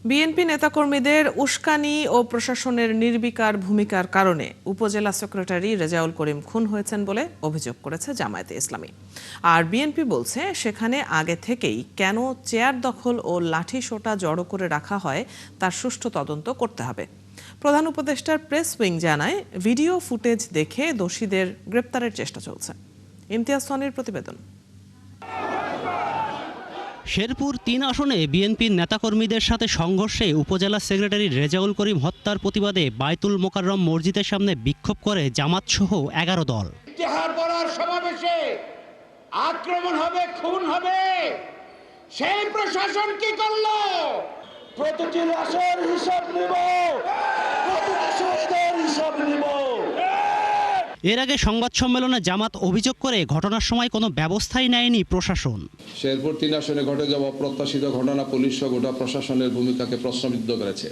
BNP নেতাকর্মীদের উস্কানি ও প্রশাসনের নির্বিকার ভূমিকার কারণে উপজেলা সেক্রেটারি রেজাউল করিম খুন হয়েছেন বলে অভিযোগ করেছে জামায়াতে ইসলামী। আর বিএনপি বলছে সেখানে আগে থেকেই কেন চেয়ার দখল ও লাঠি সোটা জড়ো করে রাখা হয় তার সুষ্ঠু তদন্ত করতে হবে। প্রধান উপদেষ্টার প্রেস উইং জানায়, ভিডিও ফুটেজ দেখে দোষীদের গ্রেপ্তারের চেষ্টা চলছে। ইমতিয়াজ সোনির প্রতিবেদন। শেরপুর ৩ আসনে বিএনপির নেতাকর্মীদের সাথে সংঘর্ষে উপজেলা সেক্রেটারি রেজাউল করিম হত্যার প্রতিবাদে বায়তুল মোকাররম মসজিদের সামনে বিক্ষোভ করে জামাত সহ ১১ দল। ইশতেহার পড়ার সমাবেশে আক্রমণ হবে, খুন হবে, সেই প্রশাসন কি করলো? প্রতিটি লাশের হিসাব নিব, প্রতিটি শহীদের হিসাব নিব। এর আগে সংবাদ সম্মেলনে জামাত অভিযোগ করে ঘটনার সময় কোনো ব্যবস্থাই নেয়নি প্রশাসন। শেরপুর ৩ আসনে ঘটে যাওয়া অপ্রত্যাশিত ঘটনা পুলিশ ও গোটা প্রশাসনের ভূমিকাকে প্রশ্নবিদ্ধ করেছে।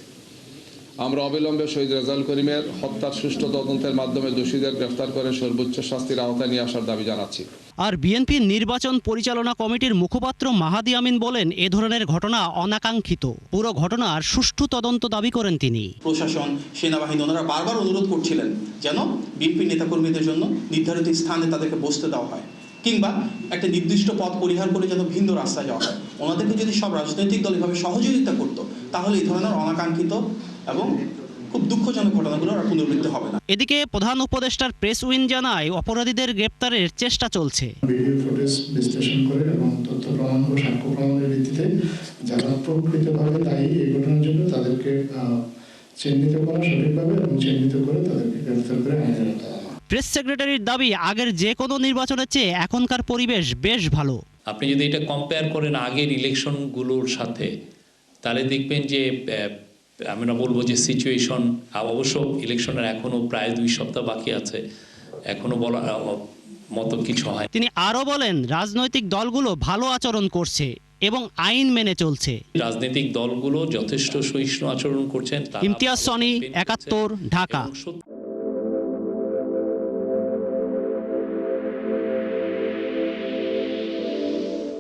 আমরা অবিলম্বে শহীদ রেজাউল করিমের হত্যার সুষ্ঠু তদন্তের মাধ্যমে দোষীদের গ্রেফতার করে সর্বোচ্চ শাস্তির আওতায় নিয়ে আসার দাবি জানাচ্ছি। আর বিএনপির নির্বাচন পরিচালনা কমিটির মুখপাত্র মাহাদি আমিন বলেন, এ ধরনের ঘটনা অনাকাঙ্ক্ষিত। পুরো ঘটনার সুষ্ঠু তদন্ত দাবি করেন তিনি। প্রশাসন, সেনাবাহিনী ওনারা বারবার অনুরোধ করছিলেন যেন বিএনপির নেতাকর্মীদের জন্য নির্ধারিত স্থানে তাদেরকে বসতে দেওয়া হয়, কিংবা একটা নির্দিষ্ট পথ পরিহার করে যেন ভিন্ন রাস্তায় যাওয়া হয়। ওনাদেরকে যদি সব রাজনৈতিক দল এভাবে সহযোগিতা করতো, তাহলে এই ধরনের অনাকাঙ্ক্ষিত এবং খুব দুঃখজনক ঘটনাগুলো আর পুনরাবৃত্তি হবে না। এদিকে প্রধান উপদেষ্টার প্রেস উইং জানায়, অপরাধীদের গ্রেপ্তারের চেষ্টা চলছে। ভিডিও ফুটেজ বিশ্লেষণ করে এবং তথ্য প্রমাণ ও সাক্ষ্য প্রমাণের ভিত্তিতে যারা প্রকৃতভাবে দায়ী এই ঘটনার জন্য তাদেরকে চিহ্নিত করা সঠিকভাবে এবং চিহ্নিত করে তাদেরকে গ্রেফতার করে আইনের আওতায় আনা। প্রেস সেক্রেটারির দাবি, আগের যে কোনো নির্বাচনের চেয়ে এখনকার পরিবেশ বেশ ভালো। আপনি যদি এটা কম্পেয়ার করেন আগের ইলেকশনগুলোর সাথে, তাহলে দেখবেন যে আমরা বলবো যে সিচুয়েশন, অবশ্য ইলেকশনের এখনো প্রায় 2 সপ্তাহ বাকি আছে, এখনো বলা মতো কিছু হয়। তিনি আরও বলেন, রাজনৈতিক দলগুলো ভালো আচরণ করছে এবং আইন মেনে চলছে। রাজনৈতিক দলগুলো যথেষ্ট সহিষ্ণু আচরণ করছেন। ইমতিয়াজ সনি, ৭১, ঢাকা।